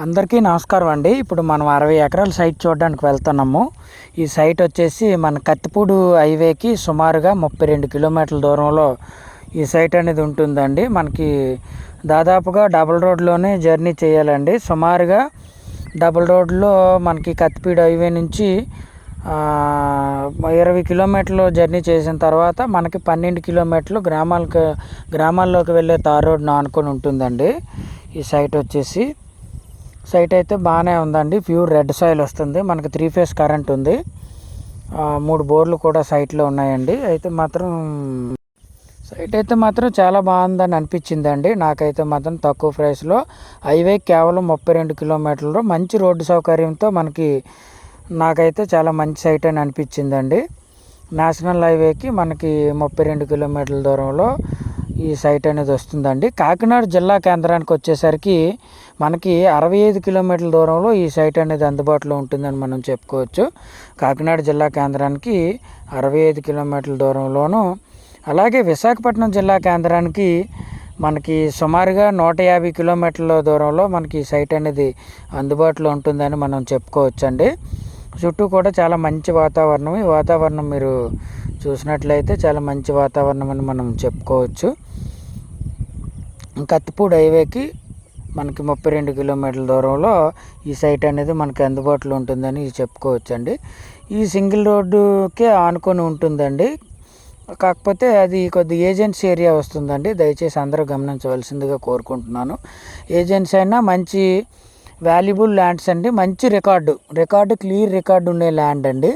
అందరికీ నమస్కారం అండి. ఇప్పుడు మనం 60 ఎకరాల సైట్ చూడడానికి వెళ్తున్నాము. ఈ సైట్ వచ్చేసి మన కత్తిపూడి హైవేకి సుమారుగా 32 కిలోమీటర్ల దూరంలో ఈ సైట్ అనేది ఉంటుందండి. మనకి దాదాపుగా డబుల్ రోడ్లోనే జర్నీ చేయాలండి. సుమారుగా డబుల్ రోడ్లో మనకి కత్తిపూడి హైవే నుంచి 20 కిలోమీటర్లు జర్నీ చేసిన తర్వాత మనకి 12 కిలోమీటర్లు గ్రామాల్లోకి వెళ్ళే తార్ రోడ్ను ఆనుకొని ఉంటుందండి. ఈ సైట్ అయితే బాగానే ఉందండి. ప్యూర్ రెడ్ సాయిల్ వస్తుంది. మనకి 3 ఫేజ్ కరెంట్ ఉంది. 3 బోర్లు కూడా సైట్లో ఉన్నాయండి. సైట్ అయితే మాత్రం చాలా బాగుందని అనిపించిందండి. నాకైతే మాత్రం తక్కువ ప్రైస్లో హైవే కేవలం 32 కిలోమీటర్లు మంచి రోడ్డు సౌకర్యంతో నాకైతే చాలా మంచి సైట్ అని అనిపించిందండి. నేషనల్ హైవేకి మనకి 32 కిలోమీటర్ల దూరంలో ఈ సైట్ అనేది వస్తుందండి. కాకినాడ జిల్లా కేంద్రానికి వచ్చేసరికి మనకి 65 కిలోమీటర్ల దూరంలో ఈ సైట్ అనేది అందుబాటులో ఉంటుందని మనం చెప్పుకోవచ్చు. కాకినాడ జిల్లా కేంద్రానికి 65 కిలోమీటర్ల దూరంలోను, అలాగే విశాఖపట్నం జిల్లా కేంద్రానికి మనకి సుమారుగా 150 కిలోమీటర్ల దూరంలో మనకి ఈ సైట్ అనేది అందుబాటులో ఉంటుందని మనం చెప్పుకోవచ్చండి. చుట్టూ కూడా చాలా మంచి వాతావరణం. ఈ వాతావరణం మీరు చూసినట్లయితే చాలా మంచి వాతావరణం అని మనం చెప్పుకోవచ్చు. కత్తిపూడి హైవేకి మనకి 32 కిలోమీటర్ల దూరంలో ఈ సైట్ అనేది మనకి అందుబాటులో ఉంటుందని చెప్పుకోవచ్చు అండి. ఈ సింగిల్ రోడ్డుకే ఆనుకొని ఉంటుందండి. కాకపోతే అది కొద్ది ఏజెన్సీ ఏరియా వస్తుందండి. దయచేసి అందరూ గమనించవలసిందిగా కోరుకుంటున్నాను. ఏజెన్సీ అయినా మంచి వాల్యుబుల్ ల్యాండ్స్ అండి. మంచి క్లియర్ రికార్డు ఉండే ల్యాండ్ అండి.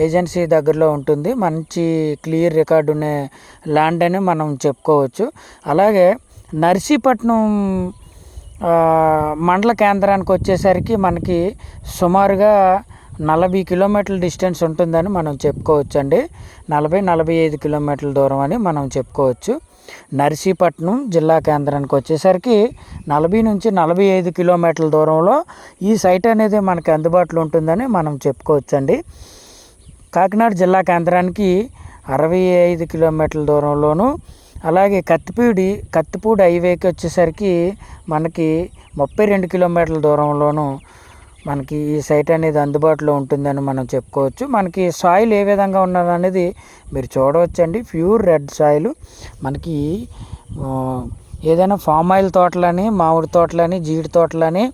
ఏజెన్సీ దగ్గరలో ఉంటుంది. మంచి క్లియర్ రికార్డు ఉండే ల్యాండ్ అని మనం చెప్పుకోవచ్చు. అలాగే నర్సీపట్నం మండల కేంద్రానికి వచ్చేసరికి మనకి సుమారుగా 40 కిలోమీటర్ల డిస్టెన్స్ ఉంటుందని మనం చెప్పుకోవచ్చు అండి. 40-45 కిలోమీటర్ల దూరం అని మనం చెప్పుకోవచ్చు. నర్సీపట్నం జిల్లా కేంద్రానికి వచ్చేసరికి 40 నుంచి 45 కిలోమీటర్ల దూరంలో ఈ సైట్ అనేది మనకి అందుబాటులో ఉంటుందని మనం చెప్పుకోవచ్చు అండి. కాకినాడ జిల్లా కేంద్రానికి 65 కిలోమీటర్ల దూరంలోను, అలాగే కత్తిపూడి హైవేకి వచ్చేసరికి మనకి 32 కిలోమీటర్ల దూరంలోను మనకి ఈ సైట్ అనేది అందుబాటులో ఉంటుందని మనం చెప్పుకోవచ్చు. మనకి సాయిల్ ఏ విధంగా ఉన్నదనేది మీరు చూడవచ్చండి. Pure red soil. మనకి ఏదైనా ఫామ్ ఆయిల్ తోటలని, మామిడి తోటలని, జీడి తోటలని,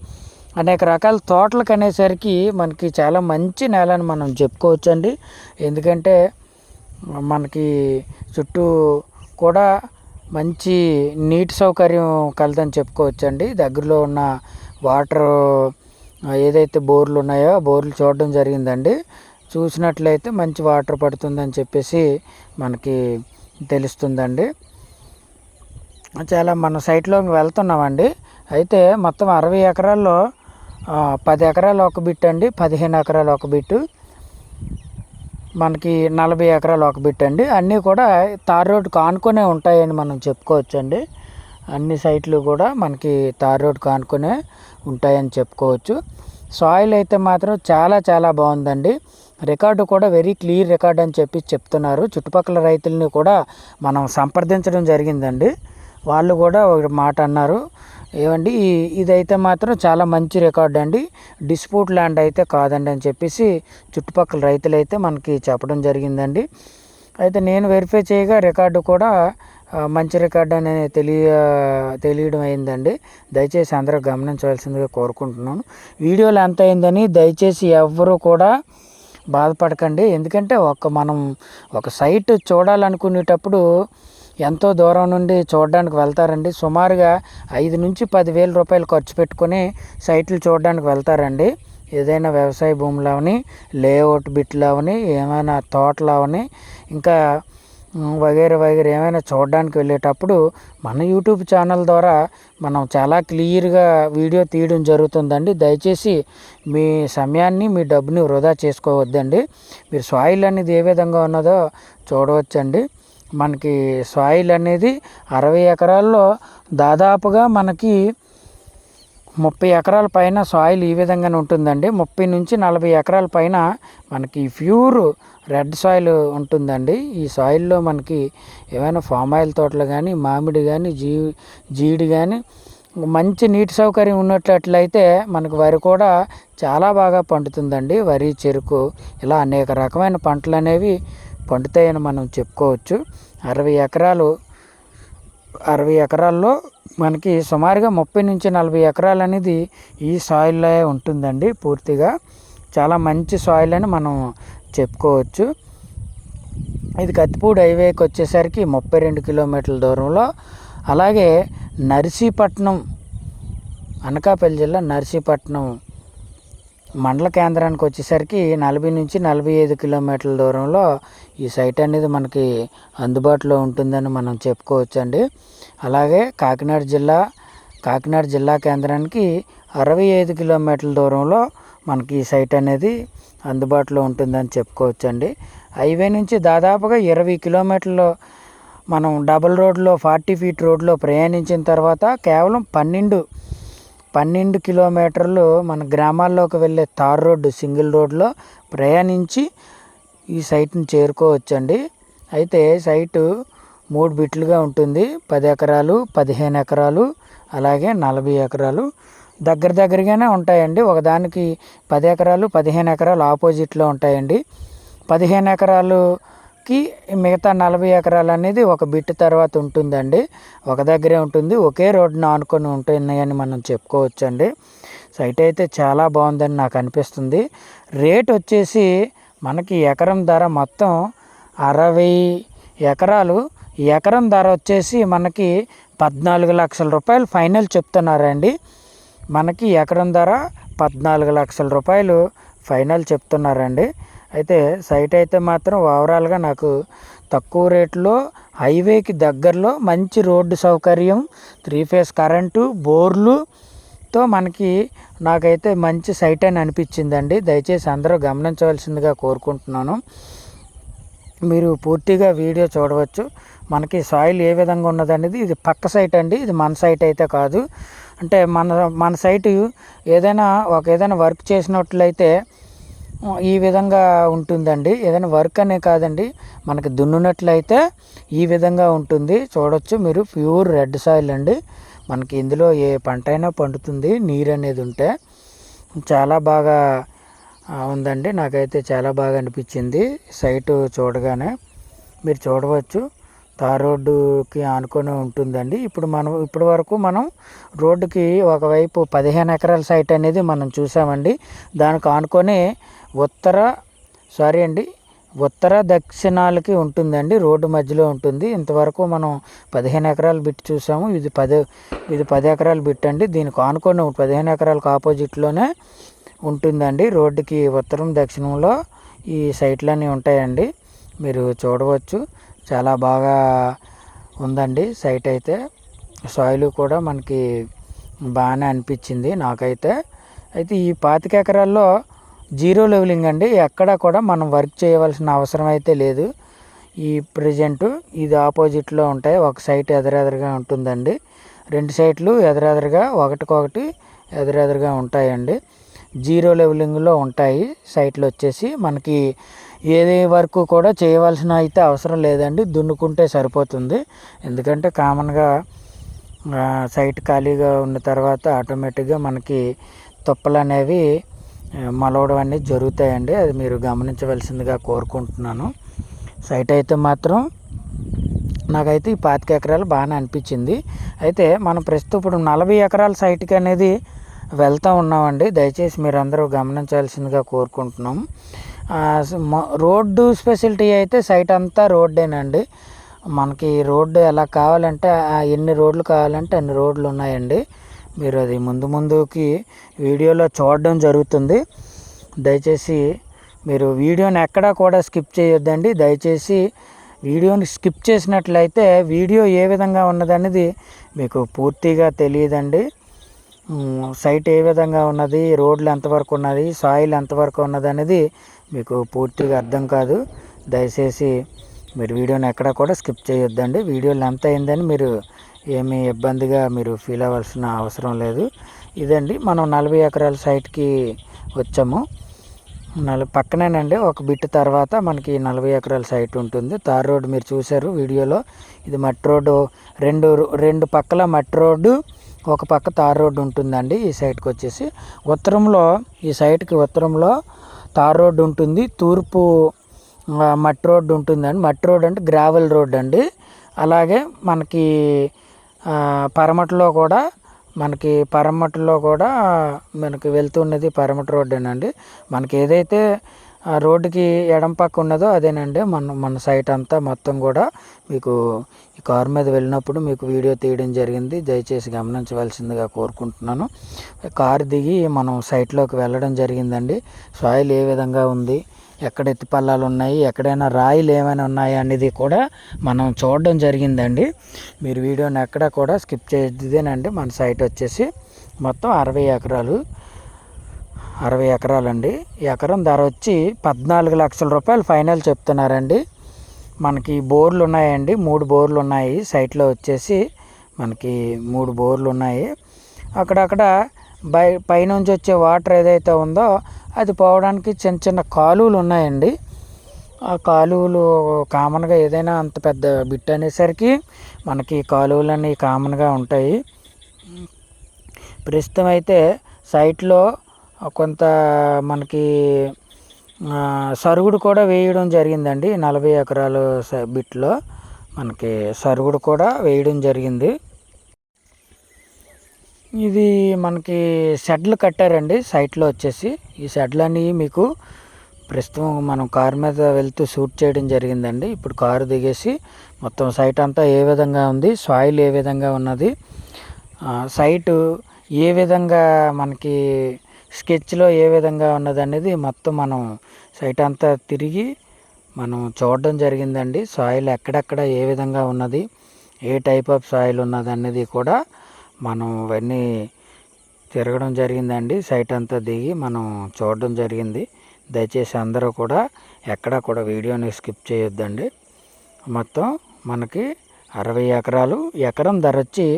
అనేక రకాల తోటలకు అనేసరికి మనకి చాలా మంచి నేలని మనం చెప్పుకోవచ్చు అండి. ఎందుకంటే మనకి చుట్టూ కూడా మంచి నీటి సౌకర్యం కలదని చెప్పుకోవచ్చు అండి. దగ్గరలో ఉన్న వాటర్ ఏదైతే బోర్లు ఉన్నాయో ఆ బోర్లు చూడడం జరిగిందండి. చూసినట్లయితే మంచి వాటర్ పడుతుందని చెప్పేసి మనకి తెలుస్తుందండి. చాలా మన సైట్లోకి వెళ్తున్నామండి. అయితే మొత్తం 60 ఎకరాల్లో 10 ఎకరాలు ఒక బిట్ అండి, 15 ఎకరాలు ఒక బిట్టు, మనకి 40 ఎకరాలు ఒక బిట్ అండి. అన్నీ కూడా తార్ రోడ్డుకు ఆనుకునే ఉంటాయని మనం చెప్పుకోవచ్చు అండి. అన్ని సైట్లు కూడా మనకి తార్ రోడ్డుకు ఆనుకునే ఉంటాయని చెప్పుకోవచ్చు. సాయిల్ అయితే మాత్రం చాలా చాలా బాగుందండి. రికార్డు కూడా వెరీ క్లియర్ రికార్డ్ అని చెప్తున్నారు. చుట్టుపక్కల రైతుల్ని కూడా మనం సంప్రదించడం జరిగిందండి. వాళ్ళు కూడా ఒక మాట అన్నారు, ఏమండి ఇదైతే మాత్రం చాలా మంచి రికార్డు అండి, డిస్ప్యూట్ ల్యాండ్ అయితే కాదండి అని చెప్పేసి చుట్టుపక్కల రైతులు అయితే మనకి చెప్పడం జరిగిందండి. అయితే నేను వెరిఫై చేయగా రికార్డు కూడా మంచి రికార్డు అనేది తెలియడం అయిందండి. దయచేసి అందరూ గమనించవలసిందిగా కోరుకుంటున్నాను. వీడియోలు ఎంత అయిందని దయచేసి ఎవ్వరూ కూడా బాధపడకండి. ఎందుకంటే మనం ఒక సైట్ చూడాలనుకునేటప్పుడు ఎంతో దూరం నుండి చూడడానికి వెళ్తారండి. సుమారుగా 5 నుంచి 10,000 రూపాయలు ఖర్చు పెట్టుకొని సైట్లు చూడడానికి వెళ్తారండి. ఏదైనా వ్యవసాయ భూములు అవని, లేఅవుట్ బిట్లు అవని, ఏమైనా తోటలు అవని, ఇంకా వగైరా ఏమైనా చూడడానికి వెళ్ళేటప్పుడు మన యూట్యూబ్ ఛానల్ ద్వారా మనం చాలా క్లియర్గా వీడియో తీయడం జరుగుతుందండి. దయచేసి మీ సమయాన్ని, మీ డబ్బుని వృధా చేసుకోవద్దండి. మీరు సాయిల్ అనేది ఏ విధంగా ఉన్నదో చూడవచ్చండి. మనకి సాయిల్ అనేది 60 ఎకరాల్లో దాదాపుగా మనకి 30 ఎకరాల పైన సాయిల్ ఈ విధంగానే ఉంటుందండి. 30 నుంచి 40 ఎకరాల పైన మనకి ప్యూర్ రెడ్ సాయిల్ ఉంటుందండి. ఈ సాయిల్లో మనకి ఏమైనా ఫామ్ ఆయిల్ తోటలు కానీ, మామిడి కానీ, జీడి కానీ, మంచి నీటి సౌకర్యం ఉన్నట్లయితే మనకు వరి కూడా చాలా బాగా పండుతుందండి. వరి, చెరుకు ఇలా అనేక రకమైన పంటలు అనేవి పండుతాయని మనం చెప్పుకోవచ్చు. 60 ఎకరాల్లో మనకి సుమారుగా 30 నుంచి 40 ఎకరాలు అనేది ఈ సాయిల్లో ఉంటుందండి. పూర్తిగా చాలా మంచి సాయిల్ అని మనం చెప్పుకోవచ్చు. ఇది కత్తిపూడి హైవేకి వచ్చేసరికి 32 కిలోమీటర్ల దూరంలో, అలాగే నర్సీపట్నం, అనకాపల్లి జిల్లా నర్సీపట్నం మండల కేంద్రానికి వచ్చేసరికి 40 నుంచి 45 కిలోమీటర్ల దూరంలో ఈ సైట్ అనేది మనకి అందుబాటులో ఉంటుందని మనం చెప్పుకోవచ్చండి. అలాగే కాకినాడ జిల్లా కేంద్రానికి 65 కిలోమీటర్ల దూరంలో మనకి ఈ సైట్ అనేది అందుబాటులో ఉంటుందని చెప్పుకోవచ్చండి. హైవే నుంచి దాదాపుగా 20 కిలోమీటర్లు మనం డబుల్ రోడ్లో 40 ఫీట్ రోడ్లో ప్రయాణించిన తర్వాత కేవలం 12 కిలోమీటర్లు మన గ్రామాల్లోకి వెళ్ళే తార్ రోడ్డు, సింగిల్ రోడ్లో ప్రయాణించి ఈ సైట్ని చేరుకోవచ్చండి. అయితే సైటు 3 బిట్లుగా ఉంటుంది. 10 ఎకరాలు, 15 ఎకరాలు, అలాగే 40 ఎకరాలు దగ్గరగానే ఉంటాయండి. ఒకదానికి 10 ఎకరాలు, 15 ఎకరాలు ఆపోజిట్లో ఉంటాయండి. 15 ఎకరాలుకి మిగతా 40 ఎకరాలు అనేది ఒక బిట్ తర్వాత ఉంటుందండి. ఒక దగ్గరే ఉంటుంది, ఒకే రోడ్డును ఆనుకొని ఉంటున్నాయని మనం చెప్పుకోవచ్చండి. సైట్ అయితే చాలా బాగుందని నాకు అనిపిస్తుంది. రేట్ వచ్చేసి మనకి ఎకరం ధర మొత్తం 60 ఎకరాలు. ఎకరం ధర వచ్చేసి మనకి 14 లక్షల రూపాయలు ఫైనల్ చెప్తున్నారండి. మనకి ఎకరం ధర 14 లక్షల రూపాయలు ఫైనల్ చెప్తున్నారండి. అయితే సైట్ అయితే మాత్రం ఓవరాల్గా నాకు తక్కువ రేట్లో, హైవేకి దగ్గరలో, మంచి రోడ్డు సౌకర్యం, 3 ఫేజ్ కరెంటు, బోర్లుతో నాకైతే మంచి సైట్ అని అనిపించిందండి. దయచేసి అందరూ గమనించవలసిందిగా కోరుకుంటున్నాను. మీరు పూర్తిగా వీడియో చూడవచ్చు. మనకి సాయిల్ ఏ విధంగా ఉన్నదనేది. ఇది పక్క సైట్ అండి, ఇది మన సైట్ అయితే కాదు. అంటే మన సైటు ఏదైనా వర్క్ చేసినట్లయితే ఈ విధంగా ఉంటుందండి. ఏదైనా వర్క్ అనే కాదండి, మనకి దున్నునట్లయితే ఈ విధంగా ఉంటుంది. చూడొచ్చు మీరు, ప్యూర్ రెడ్ సాయిల్ అండి. మనకి ఇందులో ఏ పంట అయినా పండుతుంది నీరు అనేది ఉంటే. చాలా బాగా ఉందండి, నాకైతే చాలా బాగా అనిపించింది సైటు చూడగానే. మీరు చూడవచ్చు, తార్ రోడ్డుకి ఆనుకొని ఉంటుందండి. ఇప్పటి వరకు మనం రోడ్డుకి ఒకవైపు 15 ఎకరాల సైట్ అనేది మనం చూసామండి. దానికి ఆనుకొని ఉత్తర దక్షిణాలకి ఉంటుందండి, రోడ్డు మధ్యలో ఉంటుంది. ఇంతవరకు మనం 15 ఎకరాల బిట్ చూసాము. ఇది 10 ఎకరాల బిట్ అండి. దీనికి ఆనుకొని 15 ఎకరాలకు ఆపోజిట్లోనే ఉంటుందండి. రోడ్డుకి ఉత్తరం దక్షిణంలో ఈ సైట్లన్నీ ఉంటాయండి. మీరు చూడవచ్చు, చాలా బాగా ఉందండి సైట్ అయితే. సాయిల్ కూడా మనకి బాగానే అనిపించింది నాకైతే. అయితే ఈ 25 ఎకరాల్లో 0 లెవెలింగ్ అండి. ఎక్కడ కూడా మనం వర్క్ చేయవలసిన అవసరం అయితే లేదు. ఈ ప్రజెంటు ఇది ఆపోజిట్లో ఉంటాయి. ఒక సైట్ ఎదురెదురుగా ఉంటుందండి, 2 సైట్లు ఎదురెదురుగా ఒకటికొకటి ఎదురెదురుగా ఉంటాయండి. 0 లెవెలింగ్లో ఉంటాయి సైట్లు వచ్చేసి. మనకి ఏదే వర్క్ కూడా చేయవలసిన అయితే అవసరం లేదండి, దున్నుకుంటే సరిపోతుంది. ఎందుకంటే కామన్గా సైట్ ఖాళీగా ఉన్న తర్వాత ఆటోమేటిక్గా మనకి తుప్పలు అనేవి మలవడం అనేది జరుగుతాయండి. అది మీరు గమనించవలసిందిగా కోరుకుంటున్నాను. సైట్ అయితే మాత్రం నాకైతే ఈ 25 ఎకరాలు బాగానే అనిపించింది. అయితే మనం ప్రస్తుతం ఇప్పుడు 40 ఎకరాల సైట్కి అనేది వెళ్తూ ఉన్నామండి. దయచేసి మీరు అందరూ గమనించాల్సిందిగా కోరుకుంటున్నాం. రోడ్డు ఫెసిలిటీ అయితే సైట్ అంతా రోడ్డేనండి. మనకి రోడ్డు ఎలా కావాలంటే ఎన్ని రోడ్లు కావాలంటే అన్ని రోడ్లు ఉన్నాయండి. మీరు అది ముందుకి వీడియోలో చూడడం జరుగుతుంది. దయచేసి మీరు వీడియోని ఎక్కడా కూడా స్కిప్ చేయొద్దండి. దయచేసి వీడియోని స్కిప్ చేసినట్లయితే వీడియో ఏ విధంగా ఉన్నదనేది మీకు పూర్తిగా తెలియదండి. సైట్ ఏ విధంగా ఉన్నది, రోడ్లు ఎంతవరకు ఉన్నది, సాయిల్ ఎంతవరకు ఉన్నది అనేది మీకు పూర్తిగా అర్థం కాదు. దయచేసి మీరు వీడియోని ఎక్కడా కూడా స్కిప్ చేయొద్దండి. వీడియో లెంత్ అయిందని మీరు ఏమీ ఇబ్బందిగా మీరు ఫీల్ అవ్వాల్సిన అవసరం లేదు. ఇదండి, మనం 40 ఎకరాల సైట్కి వచ్చాము. పక్కనేనండి ఒక బిట్ తర్వాత మనకి 40 ఎకరాల సైట్ ఉంటుంది. తార్ రోడ్డు మీరు చూశారు వీడియోలో. ఇది మట్టి రోడ్డు, రెండు పక్కల మట్టి రోడ్డు, ఒక పక్క తార్ రోడ్డు ఉంటుందండి. ఈ సైడ్కి వచ్చేసి ఉత్తరంలో, ఈ సైడ్కి ఉత్తరంలో తార్ రోడ్డు ఉంటుంది. తూర్పు మట్టి రోడ్డు ఉంటుందండి. మట్టి రోడ్డు అంటే గ్రావెల్ రోడ్డు అండి. అలాగే మనకి పరమట్లో కూడా మనకి వెళ్తున్నది పరమటి రోడ్డేనండి. మనకి ఏదైతే రోడ్డుకి ఎడం పక్క ఉన్నదో అదేనండి మన సైట్ అంతా మొత్తం కూడా మీకు ఈ కారు మీద వెళ్ళినప్పుడు మీకు వీడియో తీయడం జరిగింది. దయచేసి గమనించవలసిందిగా కోరుకుంటున్నాను. కారు దిగి మనం సైట్లోకి వెళ్ళడం జరిగిందండి. సాయిల్ ఏ విధంగా ఉంది, ఎక్కడ ఎత్తి పల్లాలు ఉన్నాయి, ఎక్కడైనా రాయిలు ఏమైనా ఉన్నాయా అనేది కూడా మనం చూడడం జరిగిందండి. మీరు వీడియోని ఎక్కడ కూడా స్కిప్ చేయదేనండి. మన సైట్ వచ్చేసి మొత్తం 60 ఎకరాలండి. ఎకరం ధర వచ్చి 14 లక్షల రూపాయలు ఫైనల్ చెప్తున్నారండి. మనకి బోర్లు ఉన్నాయండి, 3 బోర్లు ఉన్నాయి సైట్లో వచ్చేసి. మనకి 3 బోర్లు ఉన్నాయి. అక్కడక్కడ పైనుంచి వచ్చే వాటర్ ఏదైతే ఉందో అది పోవడానికి చిన్న చిన్న కాలువలు ఉన్నాయండి. ఆ కాలువలు కామన్గా ఏదైనా అంత పెద్ద బిట్ అనేసరికి మనకి కాలువలన్నీ కామన్గా ఉంటాయి. ప్రస్తుతం అయితే సైట్లో కొంత మనకి సరుగుడు కూడా వేయడం జరిగిందండి. 40 ఎకరాలు బిట్లో మనకి సరుగుడు కూడా వేయడం జరిగింది. ఇది మనకి షెడ్లు కట్టారండి సైట్లో వచ్చేసి. ఈ షెడ్లన్నీ మీకు ప్రస్తుతం మనం కారు మీద వెళ్తూ షూట్ చేయడం జరిగిందండి. ఇప్పుడు కారు దిగేసి మొత్తం సైట్ అంతా ఏ విధంగా ఉంది, సాయిల్ ఏ విధంగా ఉన్నది, సైటు ఏ విధంగా మనకి స్కెచ్లో ఏ విధంగా ఉన్నది అనేది మొత్తం మనం సైట్ అంతా తిరిగి మనం చూడడం జరిగిందండి. సాయిల్ ఎక్కడెక్కడ ఏ విధంగా ఉన్నది, ఏ టైప్ ఆఫ్ సాయిల్ ఉన్నది అనేది కూడా మనం ఇవన్నీ తిరగడం జరిగిందండి. సైట్ అంతా దిగి మనం చూడడం జరిగింది. దయచేసి అందరూ కూడా ఎక్కడా కూడా వీడియోని స్కిప్ చేయొద్దండి. మొత్తం మనకి 60 ఎకరాలు. ఎకరం ధర వచ్చి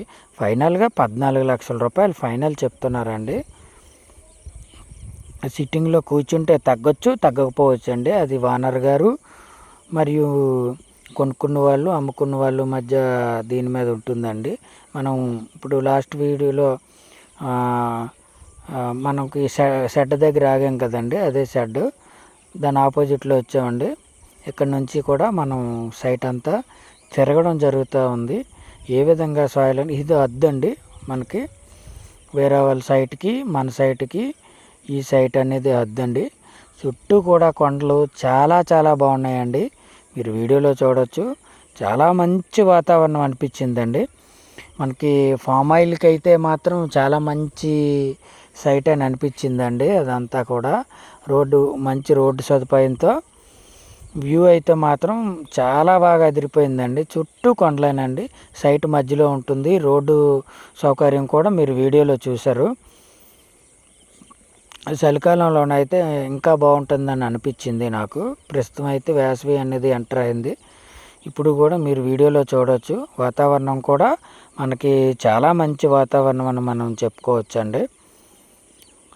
ఫైనల్గా 14 లక్షల రూపాయలు ఫైనల్ చెప్తున్నారండి. సిట్టింగ్లో కూర్చుంటే తగ్గొచ్చు, తగ్గకపోవచ్చు అండి. అది ఓనర్ గారు మరియు కొనుక్కున్న వాళ్ళు, అమ్ముకున్న వాళ్ళు మధ్య దీని మీద ఉంటుందండి. మనం ఇప్పుడు లాస్ట్ వీడియోలో మనకి షెడ్ దగ్గర ఆగాం కదండి, అదే షెడ్. దాని ఆపోజిట్లో వచ్చామండి. ఇక్కడ నుంచి కూడా మనం సైట్ అంతా తిరగడం జరుగుతూ ఉంది. ఏ విధంగా సాయిల్ అని ఇది అద్దండి. మనకి వేరే వాళ్ళ సైట్కి మన సైట్కి ఈ సైట్ అనేది అద్దండి. చుట్టూ కూడా కొండలు చాలా చాలా బాగున్నాయండి. మీరు వీడియోలో చూడవచ్చు. చాలా మంచి వాతావరణం అనిపించిందండి. మనకి ఫామ్ ఆయిల్కి అయితే మాత్రం చాలా మంచి సైట్ అని అనిపించిందండి. అదంతా కూడా మంచి రోడ్డు సదుపాయంతో వ్యూ అయితే మాత్రం చాలా బాగా అదిరిపోయిందండి. చుట్టూ కొండలేనండి. సైట్ మధ్యలో ఉంటుంది. రోడ్డు సౌకర్యం కూడా మీరు వీడియోలో చూశారు. చలికాలంలోనైతే ఇంకా బాగుంటుందని అనిపించింది నాకు. ప్రస్తుతం అయితే వేసవి అనేది ఎంటర్ అయింది. ఇప్పుడు కూడా మీరు వీడియోలో చూడవచ్చు. వాతావరణం కూడా మనకి చాలా మంచి వాతావరణం అని మనం చెప్పుకోవచ్చండి.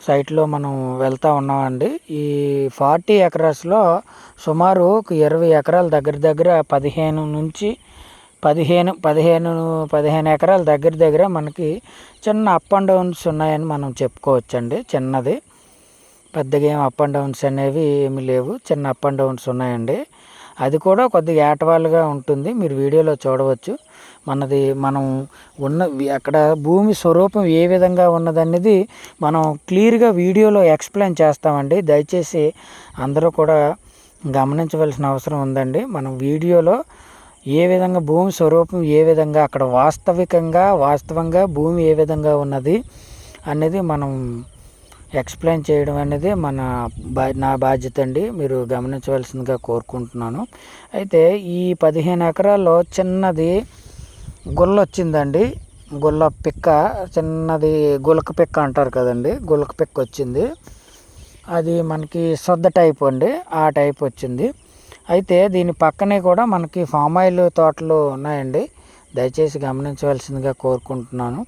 సైట్లో మనం వెళ్తూ ఉన్నామండి. ఈ 40 ఎకరాస్లో సుమారు 20 ఎకరాల దగ్గర 15 ఎకరాల దగ్గర మనకి చిన్న అప్ అండ్ డౌన్స్ ఉన్నాయని మనం చెప్పుకోవచ్చండి. చిన్నది పెద్దగా ఏం అప్ అండ్ డౌన్స్ అనేవి ఏమీ లేవు. చిన్న అప్ అండ్ డౌన్స్ ఉన్నాయండి. అది కూడా కొద్దిగా ఏటవాలుగా ఉంటుంది. మీరు వీడియోలో చూడవచ్చు. మనం అక్కడ భూమి స్వరూపం ఏ విధంగా ఉన్నదనేది మనం క్లియర్గా వీడియోలో ఎక్స్ప్లెయిన్ చేస్తామండి. దయచేసి అందరూ కూడా గమనించవలసిన అవసరం ఉందండి. మనం వీడియోలో ఏ విధంగా భూమి స్వరూపం ఏ విధంగా అక్కడ వాస్తవంగా భూమి ఏ విధంగా ఉన్నది అనేది మనం ఎక్స్ప్లెయిన్ చేయడం అనేది నా బాధ్యత అండి. మీరు గమనించవలసిందిగా కోరుకుంటున్నాను. అయితే ఈ 15 ఎకరాల్లో చిన్నది గుల్ల వచ్చిందండి. గుల్ల పిక్క, చిన్నది గులక పిక్క అంటారు కదండి, గులక పిక్క వచ్చింది. అది మనకి సొద్ద టైప్ అండి, ఆ టైప్ వచ్చింది. అయితే దీని పక్కనే కూడా మనకి ఫామ్ ఆయిల్ తోటలు ఉన్నాయండి. దయచేసి గమనించవలసిందిగా కోరుకుంటున్నాను.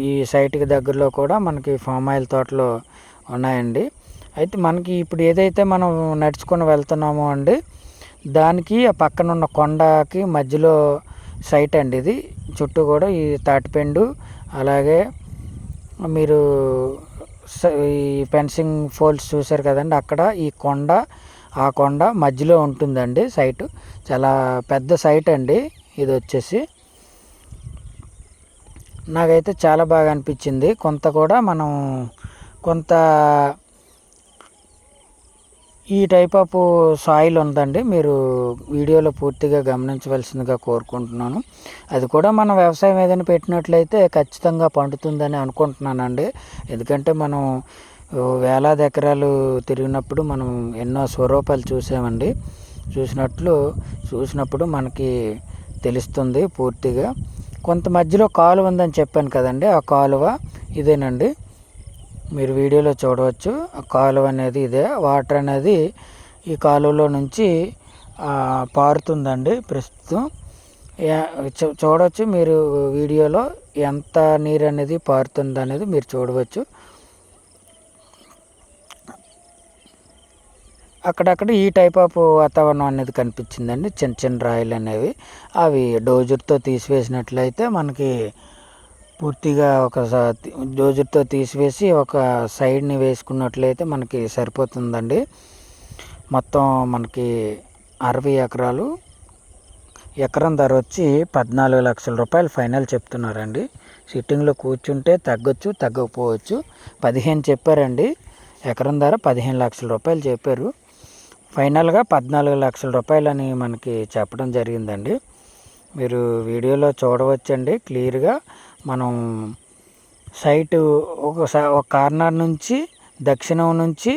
ఈ సైట్కి దగ్గరలో కూడా మనకి ఫామ్ ఆయిల్ తోటలు ఉన్నాయండి. అయితే మనకి ఇప్పుడు ఏదైతే మనం నడుచుకొని వెళ్తున్నామో అండి, దానికి ఆ పక్కన ఉన్న కొండకి మధ్యలో సైట్ అండి ఇది. చుట్టూ కూడా ఈ తాటిపెండు, అలాగే మీరు ఈ ఫెన్సింగ్ పోల్స్ చూశారు కదండి, అక్కడ ఆ కొండ మధ్యలో ఉంటుందండి సైటు. చాలా పెద్ద సైట్ అండి ఇది వచ్చేసి. నాకైతే చాలా బాగా అనిపించింది. కొంత ఈ టైప్ ఆఫ్ సాయిల్ ఉందండి, మీరు వీడియోలో పూర్తిగా గమనించవలసిందిగా కోరుకుంటున్నాను. అది కూడా మనం వ్యవసాయం ఏదైనా పెట్టినట్లయితే ఖచ్చితంగా పండుతుందని అనుకుంటున్నానండి. ఎందుకంటే మనం వేలాది ఎకరాలు తిరిగినప్పుడు మనం ఎన్నో స్వరూపాలు చూసామండి. చూసినప్పుడు మనకి తెలుస్తుంది పూర్తిగా. కొంత మధ్యలో కాలువ ఉందని చెప్పాను కదండి, ఆ కాలువ ఇదేనండి. మీరు వీడియోలో చూడవచ్చు. ఆ కాలువ అనేది ఇదే. వాటర్ అనేది ఈ కాలువలో నుంచి పారుతుందండి ప్రస్తుతం. చూడవచ్చు మీరు వీడియోలో ఎంత నీరు అనేది పారుతుంది అనేది మీరు చూడవచ్చు. అక్కడక్కడ ఈ టైప్ ఆఫ్ వాతావరణం అనేది కనిపించిందండి. చిన్న చిన్న రాయిలు అనేవి, అవి డోజర్తో తీసివేసినట్లయితే మనకి పూర్తిగా డోజర్తో తీసివేసి ఒక సైడ్ని వేసుకున్నట్లయితే మనకి సరిపోతుందండి. మొత్తం మనకి 60 ఎకరాలు. ఎకరం ధర వచ్చి 14 లక్షల రూపాయలు ఫైనల్ చెప్తున్నారండి. సిట్టింగ్లో కూర్చుంటే తగ్గొచ్చు, తగ్గకపోవచ్చు. 15 చెప్పారండి. ఎకరం ధర 15 లక్షల రూపాయలు చెప్పారు. ఫైనల్గా 14 లక్షల రూపాయలని మనకి చెప్పడం జరిగిందండి. మీరు వీడియోలో చూడవచ్చండి క్లియర్గా. మనం సైటు ఒక కార్నర్ నుంచి దక్షిణం నుంచి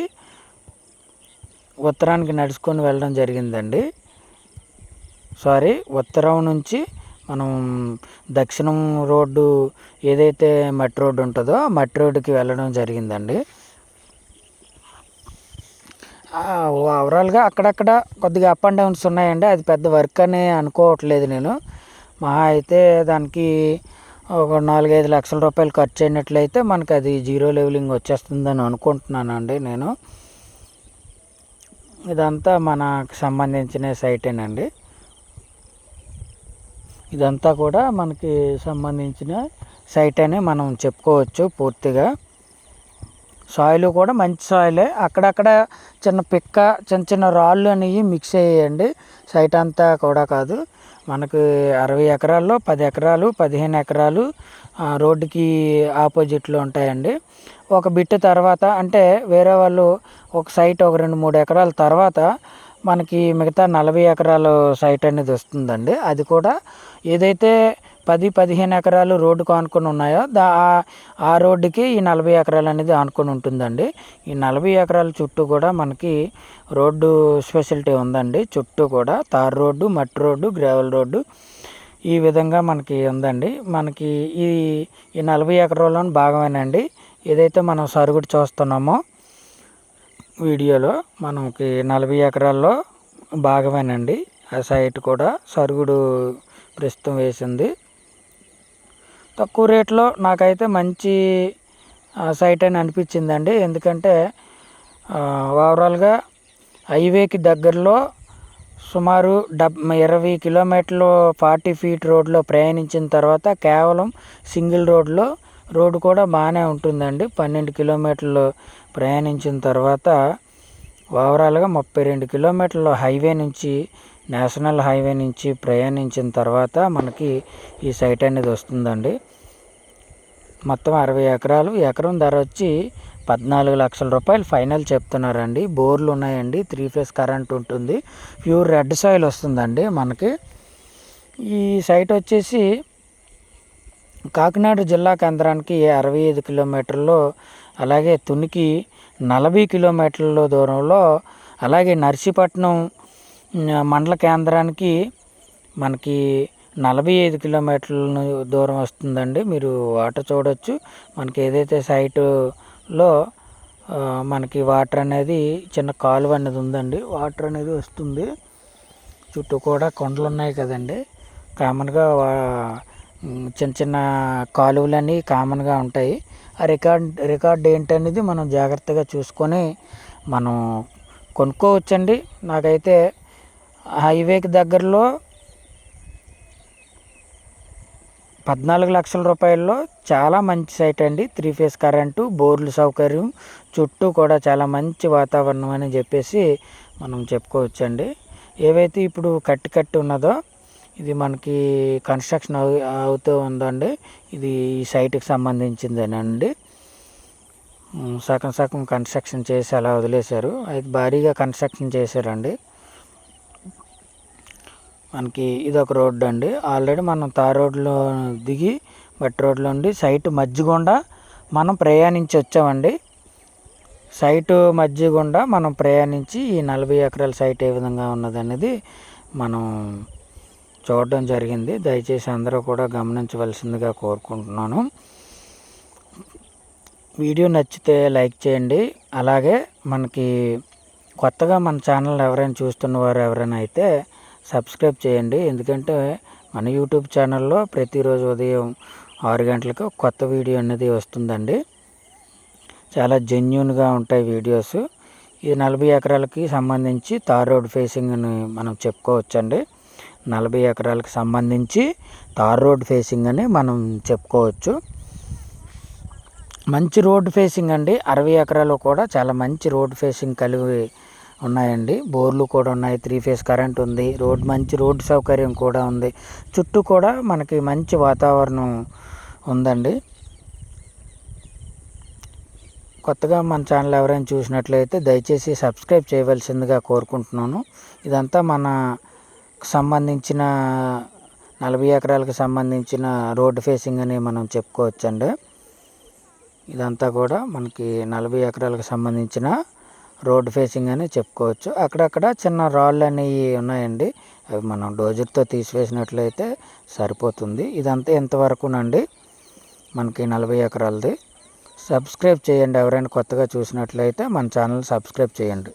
ఉత్తరానికి నడుచుకొని వెళ్ళడం జరిగిందండి. ఉత్తరం నుంచి మనం దక్షిణం రోడ్డు ఏదైతే మట్టి రోడ్డు ఉంటుందో ఆ మట్టి రోడ్డుకి వెళ్ళడం జరిగిందండి. ఓవరాల్గా అక్కడక్కడ కొద్దిగా అప్ అండ్ డౌన్స్ ఉన్నాయండి. అది పెద్ద వర్క్ అని అనుకోవట్లేదు నేను. మహా అయితే దానికి ఒక 4-5 లక్షల రూపాయలు ఖర్చు అయినట్లయితే మనకి అది జీరో లెవెలింగ్ వచ్చేస్తుందని అనుకుంటున్నానండి నేను. ఇదంతా మనకు సంబంధించిన సైటేనండి. ఇదంతా కూడా మనకి సంబంధించిన సైట్ అని మనం చెప్పుకోవచ్చు పూర్తిగా. సాయిల్ కూడా మంచి సాయిలే. అక్కడక్కడ చిన్న చిన్న రాళ్ళు అనేవి మిక్స్ అయ్యాయండి. సైట్ అంతా కూడా కాదు. మనకి 60 ఎకరాల్లో 10 ఎకరాలు 15 ఎకరాలు రోడ్డుకి ఆపోజిట్లో ఉంటాయండి. ఒక బిట్ తర్వాత అంటే వేరే వాళ్ళు ఒక సైట్ ఒక 2-3 ఎకరాల తర్వాత మనకి మిగతా 40 ఎకరాల సైట్ అనేది వస్తుందండి. అది కూడా ఏదైతే 10-15 ఎకరాలు రోడ్డుకు ఆనుకొని ఉన్నాయో ఆ రోడ్డుకి ఈ 40 ఎకరాలు అనేది ఆనుకొని ఉంటుందండి. ఈ 40 ఎకరాల చుట్టూ కూడా మనకి రోడ్డు స్పెషాలిటీ ఉందండి. చుట్టూ కూడా తార్ రోడ్డు, మట్టి రోడ్డు, గ్రావెల్ రోడ్డు ఈ విధంగా మనకి ఉందండి. మనకి ఈ 40 ఎకరాల్లోని భాగమేనండి ఏదైతే మనం సరుగుడు చూస్తున్నామో వీడియోలో. మనకి 40 ఎకరాల్లో భాగమేనండి ఆ సైట్ కూడా. సరుగుడు ప్రస్తుతం వేసింది. తక్కువ రేట్లో నాకైతే మంచి సైట్ అని అనిపించిందండి. ఎందుకంటే ఓవరాల్గా హైవేకి దగ్గరలో సుమారు 20 కిలోమీటర్లు 40 ఫీట్ రోడ్లో ప్రయాణించిన తర్వాత కేవలం సింగిల్ రోడ్డు కూడా బాగానే ఉంటుందండి. 12 కిలోమీటర్లు ప్రయాణించిన తర్వాత ఓవరాల్గా 32 కిలోమీటర్ల నేషనల్ హైవే నుంచి ప్రయాణించిన తర్వాత మనకి ఈ సైట్ అనేది వస్తుందండి. మొత్తం 60 ఎకరాలు. ఎకరం ధర వచ్చి 14 లక్షల రూపాయలు ఫైనల్ చెప్తున్నారండి. బోర్లు ఉన్నాయండి, 3 ఫేజ్ కరెంట్ ఉంటుంది, ప్యూర్ రెడ్ సాయిల్ వస్తుందండి మనకి. ఈ సైట్ వచ్చేసి కాకినాడ జిల్లా కేంద్రానికి 65 కిలోమీటర్లు, అలాగే తునికి 40 కిలోమీటర్ల దూరంలో, అలాగే నర్సీపట్నం మండల కేంద్రానికి మనకి 45 కిలోమీటర్ల దూరం వస్తుందండి. మీరు వాటర్ చూడవచ్చు. మనకి ఏదైతే సైటులో మనకి వాటర్ అనేది చిన్న కాలువ అనేది ఉందండి, వాటర్ అనేది వస్తుంది. చుట్టూ కూడా కొండలు ఉన్నాయి కదండి. కామన్గా చిన్న చిన్న కాలువలన్నీ కామన్గా ఉంటాయి. ఆ రికార్డ్ ఏంటనేది మనం జాగ్రత్తగా చూసుకొని మనం కొనుక్కోవచ్చండి. నాకైతే హైవేకి దగ్గరలో 14 లక్షల రూపాయల్లో చాలా మంచి సైట్ అండి. 3 ఫేజ్ కరెంటు, బోర్లు సౌకర్యం, చుట్టూ కూడా చాలా మంచి వాతావరణం అని చెప్పేసి మనం చెప్పుకోవచ్చండి. ఏవైతే ఇప్పుడు కట్టి ఉన్నదో ఇది మనకి కన్స్ట్రక్షన్ అవుతూ ఉందండి. ఇది ఈ సైట్కి సంబంధించిందేనండి. సగం కన్స్ట్రక్షన్ చేసి అలా వదిలేశారు. అది భారీగా కన్స్ట్రక్షన్ చేశారండి. మనకి ఇదొక రోడ్డు అండి. ఆల్రెడీ మనం తార్ రోడ్లో దిగి బట్ రోడ్లో ఉండి సైట్ మధ్యగుండా మనం ప్రయాణించి వచ్చామండి. సైటు మధ్యగుండా మనం ప్రయాణించి ఈ 40 ఎకరాల సైట్ ఏ విధంగా ఉన్నదనేది మనం చూడడం జరిగింది. దయచేసి అందరూ కూడా గమనించవలసిందిగా కోరుకుంటున్నాను. వీడియో నచ్చితే లైక్ చేయండి. అలాగే మనకి కొత్తగా మన ఛానల్ ఎవరైనా చూస్తున్నవారు ఎవరైనా అయితే సబ్స్క్రైబ్ చేయండి. ఎందుకంటే మన యూట్యూబ్ ఛానల్లో ప్రతిరోజు ఉదయం 6 గంటలకు కొత్త వీడియో అనేది వస్తుందండి. చాలా జెన్యూన్గా ఉంటాయి వీడియోస్. ఇది 40 ఎకరాలకి సంబంధించి తార్ రోడ్ ఫేసింగ్ అని మనం చెప్పుకోవచ్చండి. 40 ఎకరాలకు సంబంధించి తార్ రోడ్ ఫేసింగ్ అని మనం చెప్పుకోవచ్చు. మంచి రోడ్ ఫేసింగ్ అండి. 60 ఎకరాలు కూడా చాలా మంచి రోడ్ ఫేసింగ్ కలిగి ఉన్నాయండి. బోర్లు కూడా ఉన్నాయి. 3 ఫేజ్ కరెంట్ ఉంది. మంచి రోడ్డు సౌకర్యం కూడా ఉంది. చుట్టూ కూడా మనకి మంచి వాతావరణం ఉందండి. కొత్తగా మన ఛానల్ ఎవరైనా చూసినట్లయితే దయచేసి సబ్స్క్రైబ్ చేయవలసిందిగా కోరుకుంటున్నాను. ఇదంతా మనకు సంబంధించిన 40 ఎకరాలకు సంబంధించిన రోడ్ ఫేసింగ్ అని మనం చెప్పుకోవచ్చండి. ఇదంతా కూడా మనకి 40 ఎకరాలకు సంబంధించిన రోడ్ ఫేసింగ్ అని చెప్పుకోవచ్చు. అక్కడక్కడ చిన్న రాళ్ళు అనేవి ఉన్నాయండి. అవి మనం డోజర్తో తీసివేసినట్లయితే సరిపోతుంది. ఇదంతా ఎంతవరకునండి మనకి 40 ఎకరాలది. సబ్స్క్రైబ్ చేయండి. ఎవరైనా కొత్తగా చూసినట్లయితే మన ఛానల్ సబ్స్క్రైబ్ చేయండి.